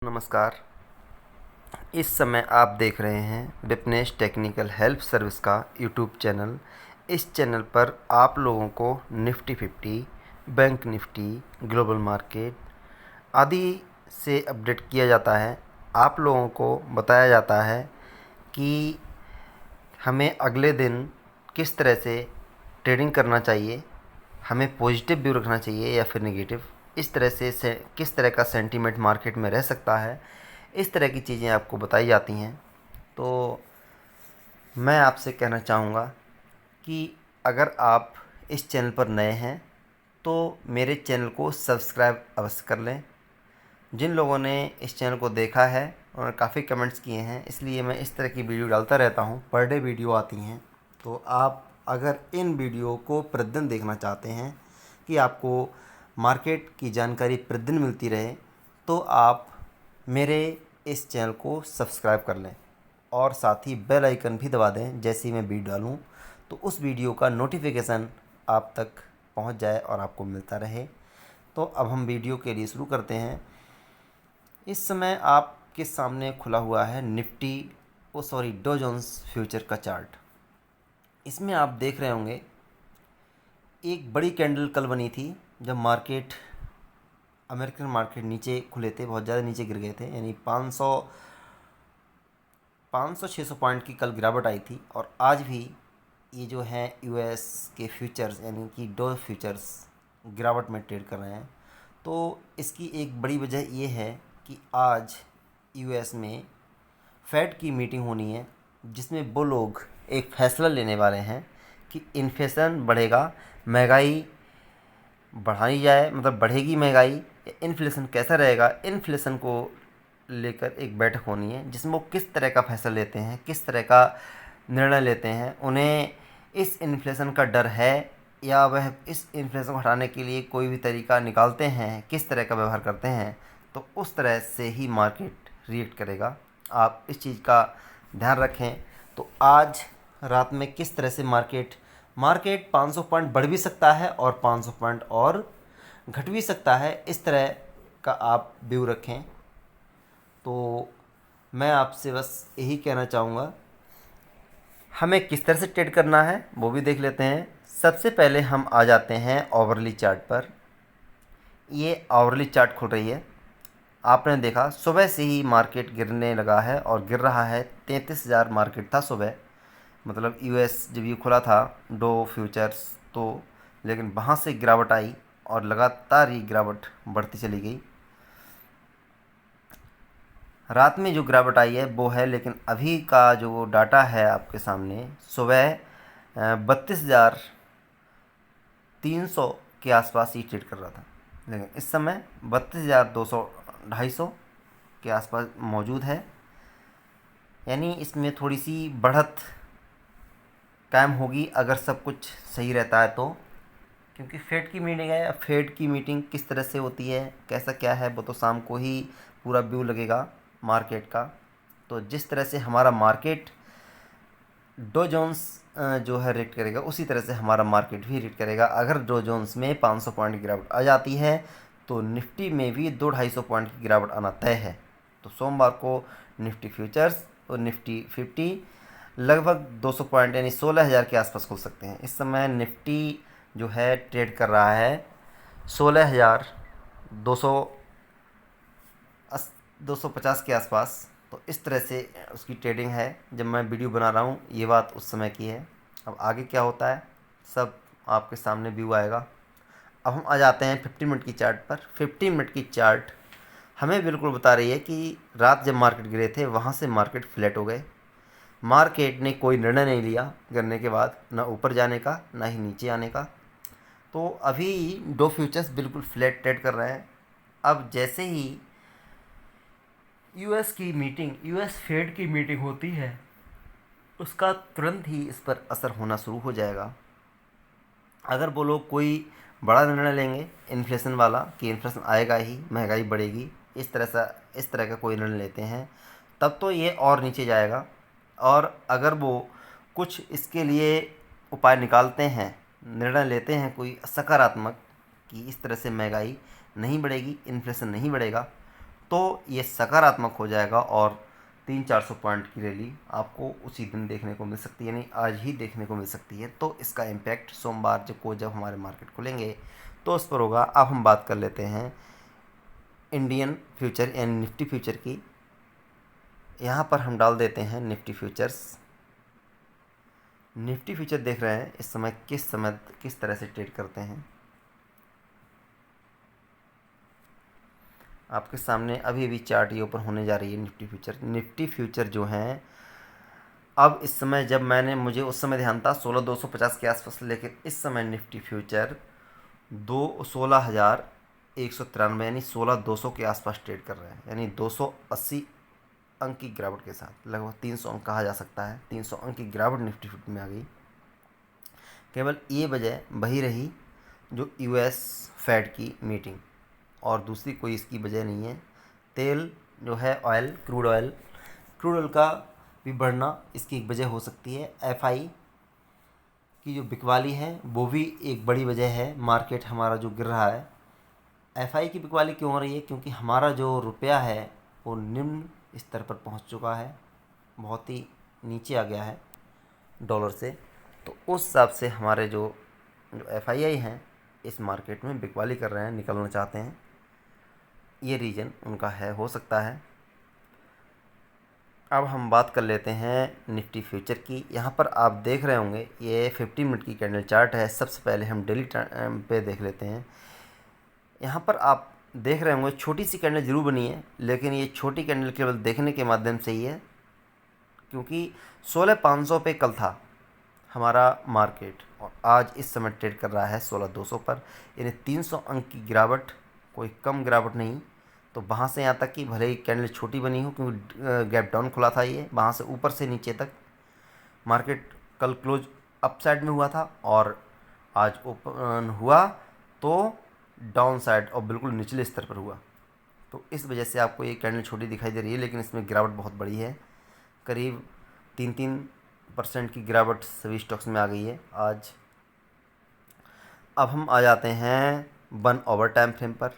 नमस्कार। इस समय आप देख रहे हैं विपनेश टेक्निकल हेल्प सर्विस का यूट्यूब चैनल। इस चैनल पर आप लोगों को Nifty 50, bank Nifty, global market आदि से अपडेट किया जाता है। आप लोगों को बताया जाता है कि हमें अगले दिन किस तरह से ट्रेडिंग करना चाहिए, हमें पॉजिटिव व्यू रखना चाहिए या फिर नेगेटिव, इस तरह से किस तरह का सेंटीमेंट मार्केट में रह सकता है, इस तरह की चीज़ें आपको बताई जाती हैं। तो मैं आपसे कहना चाहूँगा कि अगर आप इस चैनल पर नए हैं तो मेरे चैनल को सब्सक्राइब अवश्य कर लें। जिन लोगों ने इस चैनल को देखा है उन्होंने काफ़ी कमेंट्स किए हैं, इसलिए मैं इस तरह की वीडियो डालता रहता हूँ। पर डे वीडियो आती हैं, तो आप अगर इन वीडियो को प्रतिदिन देखना चाहते हैं कि आपको मार्केट की जानकारी प्रतिदिन मिलती रहे, तो आप मेरे इस चैनल को सब्सक्राइब कर लें और साथ ही बेल आइकन भी दबा दें। जैसे ही मैं वीडियो डालूँ तो उस वीडियो का नोटिफिकेशन आप तक पहुंच जाए और आपको मिलता रहे। तो अब हम वीडियो के लिए शुरू करते हैं। इस समय आपके सामने खुला हुआ है डॉ जोन्स फ्यूचर का चार्ट। इसमें आप देख रहे होंगे एक बड़ी कैंडल कल बनी थी जब अमेरिकन मार्केट नीचे खुले थे, बहुत ज़्यादा नीचे गिर गए थे, यानी 500-600 पॉइंट की कल गिरावट आई थी। और आज भी ये जो है यूएस के फ्यूचर्स यानी कि डो फ्यूचर्स गिरावट में ट्रेड कर रहे हैं। तो इसकी एक बड़ी वजह ये है कि आज यूएस में फेड की मीटिंग होनी है, जिसमें वो लोग एक फ़ैसला लेने वाले हैं कि इन्फ्लेशन बढ़ेगा, महंगाई बढ़ाई जाए, मतलब बढ़ेगी महंगाई या इन्फ्लेशन कैसा रहेगा। इन्फ्लेशन को लेकर एक बैठक होनी है जिसमें वो किस तरह का फैसला लेते हैं, किस तरह का निर्णय लेते हैं। उन्हें इस इन्फ्लेशन का डर है या वह इस इन्फ्लेशन को हटाने के लिए कोई भी तरीका निकालते हैं, किस तरह का व्यवहार करते हैं, तो उस तरह से ही मार्केट रिएक्ट करेगा। आप इस चीज़ का ध्यान रखें। तो आज रात में किस तरह से मार्केट 500 पॉइंट बढ़ भी सकता है और 500 पॉइंट और घट भी सकता है, इस तरह का आप व्यू रखें। तो मैं आपसे बस यही कहना चाहूँगा, हमें किस तरह से ट्रेड करना है वो भी देख लेते हैं। सबसे पहले हम आ जाते हैं ओवरली चार्ट पर। ये ओवरली चार्ट खुल रही है। आपने देखा सुबह से ही मार्केट गिरने लगा है और गिर रहा है। 33,000 मार्केट था सुबह, मतलब यूएस जब ये खुला था डो फ्यूचर्स, तो लेकिन वहाँ से गिरावट आई और लगातार ये गिरावट बढ़ती चली गई। रात में जो गिरावट आई है वो है, लेकिन अभी का जो डाटा है आपके सामने, सुबह 32,300 के आसपास ही ट्रेड कर रहा था, लेकिन इस समय 32,200-250 के आसपास मौजूद है। यानी इसमें थोड़ी सी बढ़त कायम होगी अगर सब कुछ सही रहता है तो, क्योंकि फेड की मीटिंग है। अब फेड की मीटिंग किस तरह से होती है, कैसा क्या है, वो तो शाम को ही पूरा व्यू लगेगा मार्केट का। तो जिस तरह से हमारा मार्केट डो जोन्स जो है रेट करेगा, उसी तरह से हमारा मार्केट भी रेट करेगा। अगर डो जोन्स में 500 पॉइंट की गिरावट आ जाती है तो निफ्टी में भी 200-250 पॉइंट की गिरावट आना तय है। तो सोमवार को निफ्टी फ्यूचर्स और निफ्टी 50 लगभग 200 पॉइंट यानी 16,000 के आसपास खुल सकते हैं। इस समय निफ्टी जो है ट्रेड कर रहा है 16,200 250 के आसपास। तो इस तरह से उसकी ट्रेडिंग है। जब मैं वीडियो बना रहा हूँ ये बात उस समय की है। अब आगे क्या होता है सब आपके सामने व्यू आएगा। अब हम आ जाते हैं 50 मिनट की चार्ट पर। 50 मिनट की चार्ट हमें बिल्कुल बता रही है कि रात जब मार्केट गिरे थे वहाँ से मार्केट फ्लैट हो गए। मार्केट ने कोई निर्णय नहीं लिया गिरने के बाद, ना ऊपर जाने का ना ही नीचे आने का। तो अभी डो फ्यूचर्स बिल्कुल फ्लैट ट्रेड कर रहे हैं। अब जैसे ही यूएस फेड की मीटिंग होती है, उसका तुरंत ही इस पर असर होना शुरू हो जाएगा। अगर वो लोग कोई बड़ा निर्णय लेंगे इन्फ्लेशन वाला कि इन्फ्लेशन आएगा ही, महंगाई बढ़ेगी, इस तरह का कोई निर्णय लेते हैं, तब तो ये और नीचे जाएगा। और अगर वो कुछ इसके लिए उपाय निकालते हैं, निर्णय लेते हैं कोई सकारात्मक कि इस तरह से महंगाई नहीं बढ़ेगी, इन्फ्लेशन नहीं बढ़ेगा, तो ये सकारात्मक हो जाएगा और 300-400 पॉइंट की रैली आपको उसी दिन देखने को मिल सकती है, यानी आज ही देखने को मिल सकती है। तो इसका इम्पैक्ट सोमवार जब हमारे मार्केट खुलेंगे तो उस पर होगा। अब हम बात कर लेते हैं इंडियन फ्यूचर यानी निफ्टी फ्यूचर की। यहाँ पर हम डाल देते हैं निफ्टी फ्यूचर्स। निफ्टी फ्यूचर देख रहे हैं इस समय किस तरह से ट्रेड करते हैं। आपके सामने अभी अभी चार्ट ये ऊपर होने जा रही है निफ्टी फ्यूचर जो हैं। अब इस समय जब मुझे उस समय ध्यान था 16,250 के आसपास, लेकिन इस समय निफ्टी फ्यूचर 16,193 यानी 16,200 के आसपास ट्रेड कर रहे हैं, यानी 280 अंक की गिरावट के साथ, लगभग 300 अंक कहा जा सकता है। 300 अंक की गिरावट निफ्टी फ्यूचर में आ गई। केवल ये वजह वही रही जो यूएस फेड की मीटिंग, और दूसरी कोई इसकी वजह नहीं है। तेल जो है क्रूड ऑयल का भी बढ़ना इसकी एक वजह हो सकती है। एफआई की जो बिकवाली है वो भी एक बड़ी वजह है। मार्केट हमारा जो गिर रहा है, एफआई की बिकवाली क्यों हो रही है? क्योंकि हमारा जो रुपया है वो निम्न स्तर पर पहुंच चुका है, बहुत ही नीचे आ गया है डॉलर से। तो उस हिसाब से हमारे जो एफआईआई हैं इस मार्केट में बिकवाली कर रहे हैं, निकलना चाहते हैं। ये रीज़न उनका हो सकता है। अब हम बात कर लेते हैं निफ्टी फ्यूचर की। यहाँ पर आप देख रहे होंगे ये 50 मिनट की कैंडल चार्ट है। सबसे पहले हम डेली पे देख लेते हैं। यहाँ पर आप देख रहे होंगे छोटी सी कैंडल जरूर बनी है, लेकिन ये छोटी कैंडल केवल देखने के माध्यम से ही है, क्योंकि 16,500 पे कल था हमारा मार्केट और आज इस समय ट्रेड कर रहा है 16,200 पर, यानी 300 अंक की गिरावट, कोई कम गिरावट नहीं। तो वहाँ से यहाँ तक कि भले ही कैंडल छोटी बनी हो, क्योंकि गैप डाउन खुला था, ये वहाँ से ऊपर से नीचे तक मार्केट कल क्लोज अप साइड में हुआ था और आज ओपन हुआ तो डाउन साइड और बिल्कुल निचले स्तर पर हुआ। तो इस वजह से आपको ये कैंडल छोटी दिखाई दे रही है, लेकिन इसमें गिरावट बहुत बड़ी है। करीब 3% की गिरावट सभी स्टॉक्स में आ गई है आज। अब हम आ जाते हैं 1 ओवर टाइम फ्रेम पर।